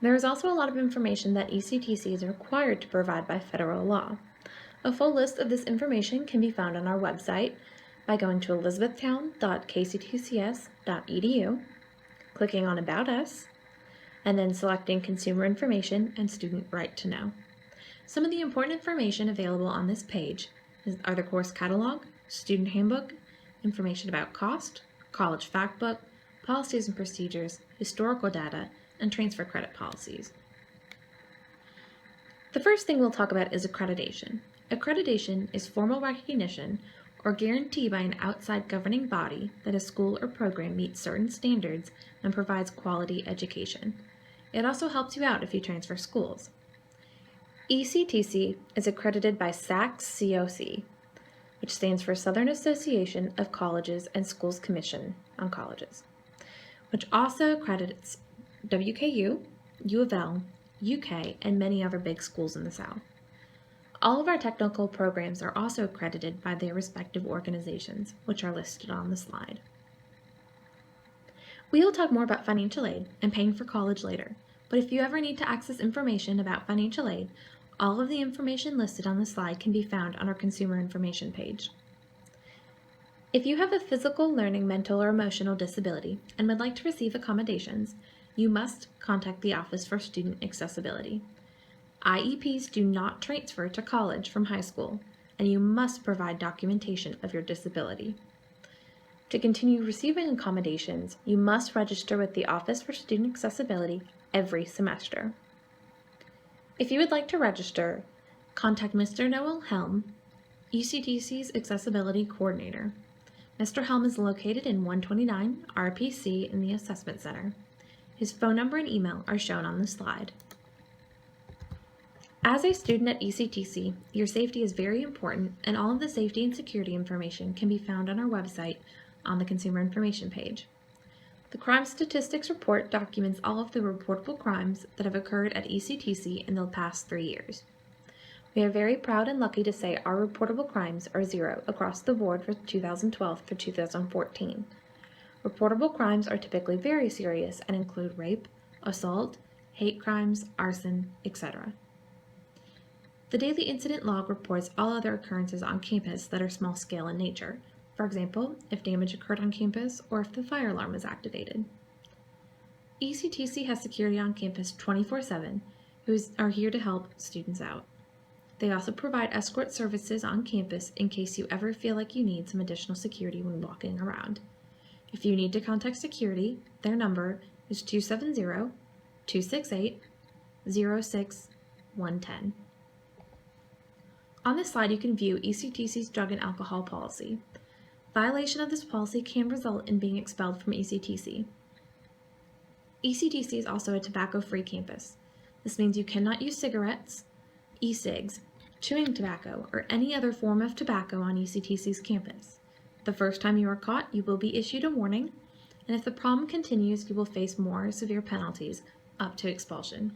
There is also a lot of information that ECTC is required to provide by federal law. A full list of this information can be found on our website by going to elizabethtown.kctcs.edu, clicking on About Us, and then selecting Consumer Information and Student Right to Know. Some of the important information available on this page are the course catalog, student handbook, information about cost, college factbook, policies and procedures, historical data, and transfer credit policies. The first thing we'll talk about is accreditation. Accreditation is formal recognition or guarantee by an outside governing body that a school or program meets certain standards and provides quality education. It also helps you out if you transfer schools. ECTC is accredited by SACS-COC, which stands for Southern Association of Colleges and Schools Commission on Colleges, which also accredits WKU, U of L, UK, and many other big schools in the South. All of our technical programs are also accredited by their respective organizations, which are listed on the slide. We will talk more about financial aid and paying for college later, but if you ever need to access information about financial aid, all of the information listed on the slide can be found on our Consumer Information page. If you have a physical, learning, mental, or emotional disability and would like to receive accommodations, you must contact the Office for Student Accessibility. IEPs do not transfer to college from high school, and you must provide documentation of your disability. To continue receiving accommodations, you must register with the Office for Student Accessibility every semester. If you would like to register, contact Mr. Noel Helm, ECTC's Accessibility Coordinator. Mr. Helm is located in 129 RPC in the Assessment Center. His phone number and email are shown on the slide. As a student at ECTC, your safety is very important, and all of the safety and security information can be found on our website on the Consumer Information page. The Crime Statistics Report documents all of the reportable crimes that have occurred at ECTC in the past 3 years. We are very proud and lucky to say our reportable crimes are 0 across the board for 2012 through 2014. Reportable crimes are typically very serious and include rape, assault, hate crimes, arson, etc. The daily incident log reports all other occurrences on campus that are small scale in nature. For example, if damage occurred on campus or if the fire alarm was activated. ECTC has security on campus 24/7 who are here to help students out. They also provide escort services on campus in case you ever feel like you need some additional security when walking around. If you need to contact security, their number is 270-268-06110. On this slide, you can view ECTC's drug and alcohol policy. Violation of this policy can result in being expelled from ECTC. ECTC is also a tobacco-free campus. This means you cannot use cigarettes, e-cigs, chewing tobacco, or any other form of tobacco on ECTC's campus. The first time you are caught, you will be issued a warning, and if the problem continues, you will face more severe penalties, up to expulsion.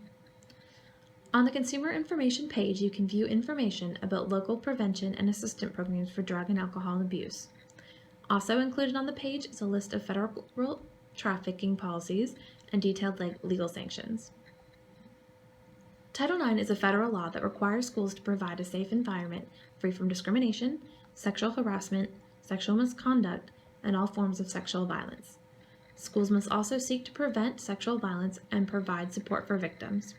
On the Consumer Information page, you can view information about local prevention and assistance programs for drug and alcohol abuse. Also included on the page is a list of federal trafficking policies and detailed legal sanctions. Title IX is a federal law that requires schools to provide a safe environment free from discrimination, sexual harassment, sexual misconduct, and all forms of sexual violence. Schools must also seek to prevent sexual violence and provide support for victims.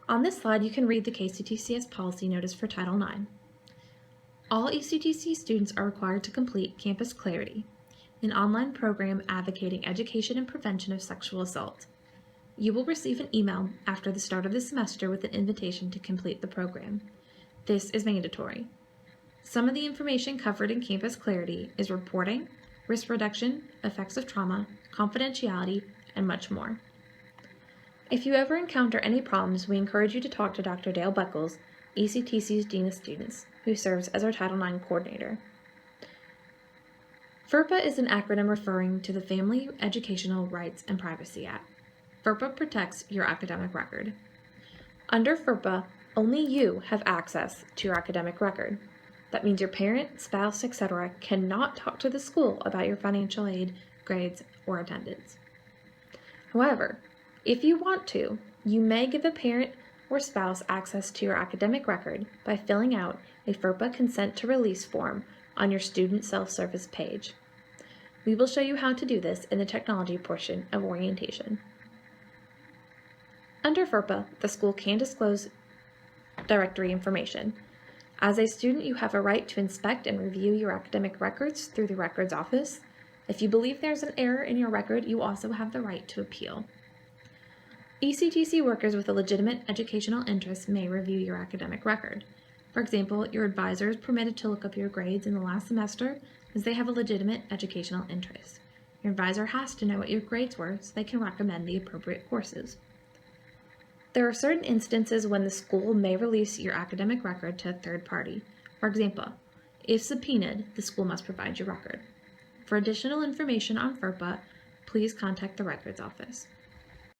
On this slide, you can read the KCTCS policy notice for Title IX. All ECTC students are required to complete Campus Clarity, an online program advocating education and prevention of sexual assault. You will receive an email after the start of the semester with an invitation to complete the program. This is mandatory. Some of the information covered in Campus Clarity is reporting, risk reduction, effects of trauma, confidentiality, and much more. If you ever encounter any problems, we encourage you to talk to Dr. Dale Beckles, ECTC's Dean of Students, who serves as our Title IX coordinator. FERPA is an acronym referring to the Family Educational Rights and Privacy Act. FERPA protects your academic record. Under FERPA, only you have access to your academic record. That means your parent, spouse, etc. cannot talk to the school about your financial aid, grades, or attendance. However, If you want to, you may give a parent or spouse access to your academic record by filling out a FERPA consent to release form on your student self-service page. We will show you how to do this in the technology portion of orientation. Under FERPA, the school can disclose directory information. As a student, you have a right to inspect and review your academic records through the Records Office. If you believe there's an error in your record, you also have the right to appeal. ECTC workers with a legitimate educational interest may review your academic record. For example, your advisor is permitted to look up your grades in the last semester as they have a legitimate educational interest. Your advisor has to know what your grades were so they can recommend the appropriate courses. There are certain instances when the school may release your academic record to a third party. For example, if subpoenaed, the school must provide your record. For additional information on FERPA, please contact the Records Office.